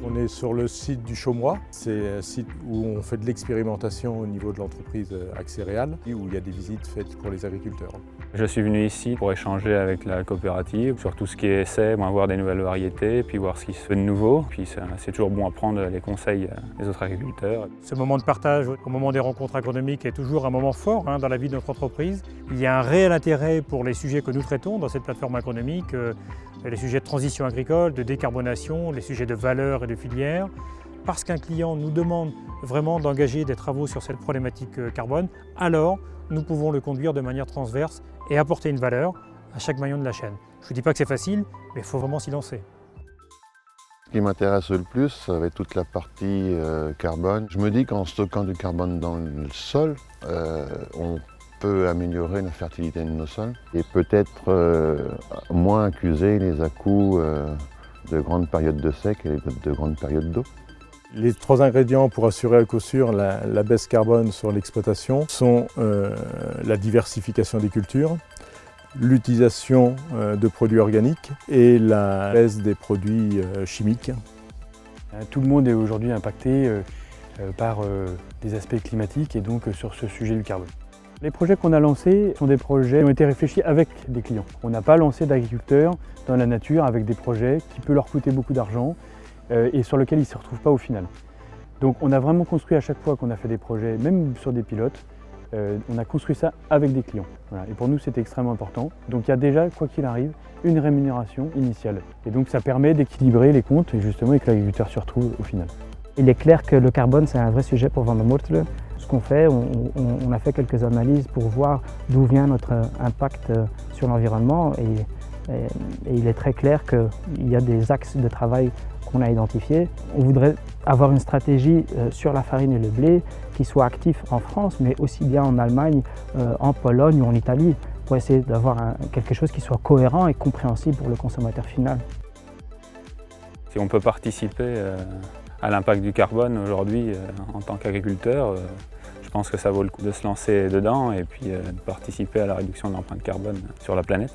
On est sur le site du Chaumois, c'est un site où on fait de l'expérimentation au niveau de l'entreprise Axéréal, où il y a des visites faites pour les agriculteurs. Je suis venu ici pour échanger avec la coopérative sur tout ce qui est essai, voir des nouvelles variétés, puis voir ce qui se fait de nouveau. Puis c'est toujours bon à prendre les conseils des autres agriculteurs. Ce moment de partage au moment des rencontres agronomiques est toujours un moment fort dans la vie de notre entreprise. Il y a un réel intérêt pour les sujets que nous traitons dans cette plateforme agronomique, les sujets de transition agricole, de décarbonation, les sujets de valeur et de filière. Parce qu'un client nous demande vraiment d'engager des travaux sur cette problématique carbone, alors nous pouvons le conduire de manière transverse et apporter une valeur à chaque maillon de la chaîne. Je ne vous dis pas que c'est facile, mais il faut vraiment s'y lancer. Ce qui m'intéresse le plus, ça va être toute la partie carbone. Je me dis qu'en stockant du carbone dans le sol, on peut améliorer la fertilité de nos sols et peut-être moins accuser les à-coups de grandes périodes de sec et de grandes périodes d'eau. Les 3 ingrédients pour assurer à coup sûr la baisse carbone sur l'exploitation sont la diversification des cultures, l'utilisation de produits organiques et la baisse des produits chimiques. Tout le monde est aujourd'hui impacté par des aspects climatiques et donc sur ce sujet du carbone. Les projets qu'on a lancés sont des projets qui ont été réfléchis avec des clients. On n'a pas lancé d'agriculteurs dans la nature avec des projets qui peuvent leur coûter beaucoup d'argent et sur lesquels ils ne se retrouvent pas au final. Donc on a vraiment construit à chaque fois qu'on a fait des projets, même sur des pilotes, on a construit ça avec des clients. Voilà. Et pour nous c'était extrêmement important. Donc il y a déjà, quoi qu'il arrive, une rémunération initiale. Et donc ça permet d'équilibrer les comptes et justement et que l'agriculteur se retrouve au final. Il est clair que le carbone c'est un vrai sujet pour Vandermoortele. Ce qu'on fait, on a fait quelques analyses pour voir d'où vient notre impact sur l'environnement et il est très clair qu'il y a des axes de travail qu'on a identifiés. On voudrait avoir une stratégie sur la farine et le blé qui soit actif en France, mais aussi bien en Allemagne, en Pologne ou en Italie, pour essayer d'avoir quelque chose qui soit cohérent et compréhensible pour le consommateur final. Si on peut participer à l'impact du carbone aujourd'hui en tant qu'agriculteur, je pense que ça vaut le coup de se lancer dedans et puis de participer à la réduction de l'empreinte carbone sur la planète.